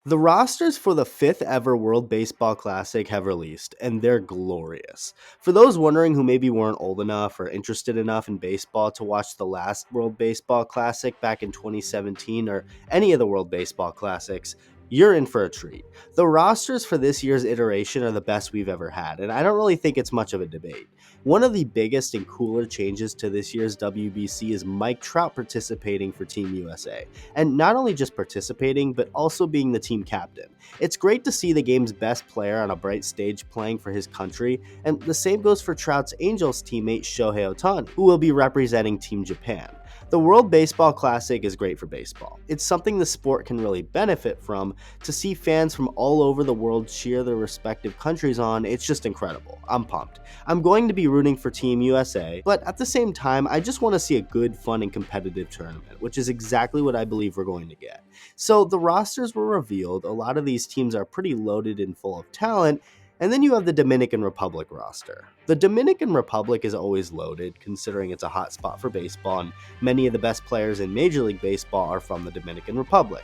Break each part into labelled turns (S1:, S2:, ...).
S1: The rosters for the fifth ever World Baseball Classic have released, and they're glorious. For those wondering who maybe weren't old enough or interested enough in baseball to watch the last World Baseball Classic back in 2017 or any of the World Baseball Classics, you're in for a treat. The rosters for this year's iteration are the best we've ever had, and I don't really think it's much of a debate. One of the biggest and cooler changes to this year's WBC is Mike Trout participating for Team USA. And not only just participating, but also being the team captain. It's great to see the game's best player on a bright stage playing for his country, and the same goes for Trout's Angels teammate Shohei Ohtani, who will be representing Team Japan. The World Baseball Classic is great for baseball. It's something the sport can really benefit from. To see fans from all over the world cheer their respective countries on, it's just incredible. I'm pumped. I'm going to be rooting for Team USA, but at the same time, I just want to see a good, fun, and competitive tournament, which is exactly what I believe we're going to get. So the rosters were revealed. A lot of these teams are pretty loaded and full of talent. And then you have the Dominican Republic roster. The Dominican Republic is always loaded, considering it's a hot spot for baseball, and many of the best players in Major League Baseball are from the Dominican Republic.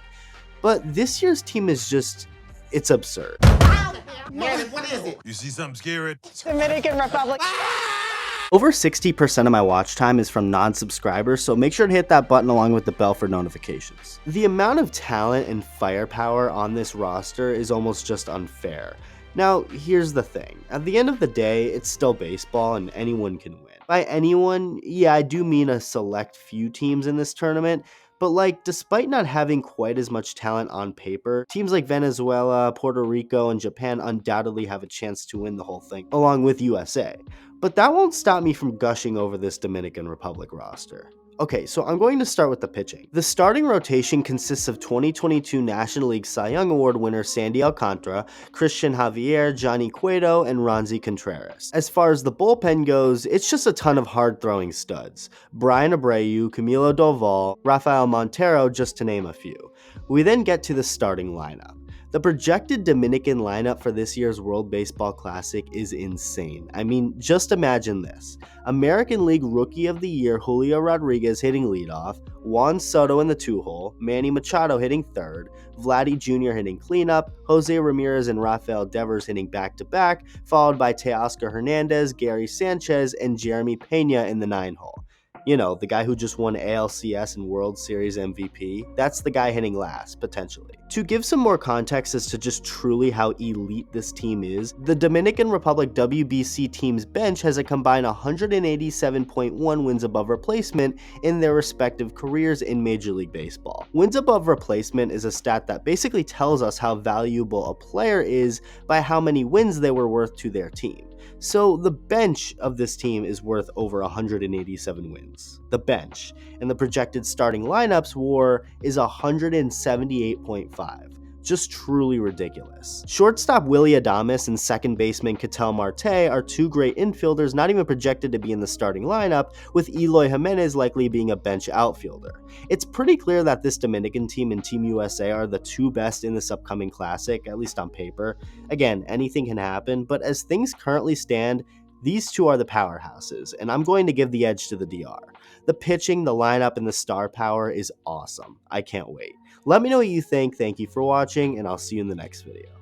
S1: But this year's team is just, it's absurd.
S2: Man, what is it?
S3: You see something scary?
S4: Dominican Republic.
S1: Over 60% of my watch time is from non-subscribers, so make sure to hit that button along with the bell for notifications. The amount of talent and firepower on this roster is almost just unfair. Now, here's the thing. At the end of the day, it's still baseball and anyone can win. By anyone, yeah, I do mean a select few teams in this tournament, but despite not having quite as much talent on paper, teams like Venezuela, Puerto Rico, and Japan undoubtedly have a chance to win the whole thing, along with USA. But that won't stop me from gushing over this Dominican Republic roster. Okay, so I'm going to start with the pitching. The starting rotation consists of 2022 National League Cy Young Award winner Sandy Alcantara, Christian Javier, Johnny Cueto, and Ronzi Contreras. As far as the bullpen goes, it's just a ton of hard-throwing studs. Brian Abreu, Camilo Doval, Rafael Montero, just to name a few. We then get to the starting lineup. The projected Dominican lineup for this year's World Baseball Classic is insane. I mean, just imagine this. American League Rookie of the Year Julio Rodriguez hitting leadoff, Juan Soto in the 2-hole, Manny Machado hitting third, Vladdy Jr. hitting cleanup, Jose Ramirez and Rafael Devers hitting back-to-back, followed by Teoscar Hernandez, Gary Sanchez, and Jeremy Pena in the 9-hole. You know, the guy who just won ALCS and World Series MVP, that's the guy hitting last, potentially. To give some more context as to just truly how elite this team is, the Dominican Republic WBC team's bench has a combined 187.1 wins above replacement in their respective careers in Major League Baseball. Wins above replacement is a stat that basically tells us how valuable a player is by how many wins they were worth to their team. So the bench of this team is worth over 187 wins. The bench. And the projected starting lineups WAR is 178.5. Just truly ridiculous. Shortstop Willy Adames and second baseman Ketel Marte are two great infielders not even projected to be in the starting lineup, with Eloy Jimenez likely being a bench outfielder. It's pretty clear that this Dominican team and Team USA are the two best in this upcoming Classic, at least on paper. Again, anything can happen, but as things currently stand, these two are the powerhouses, and I'm going to give the edge to the DR. The pitching, the lineup, and the star power is awesome. I can't wait. Let me know what you think. Thank you for watching, and I'll see you in the next video.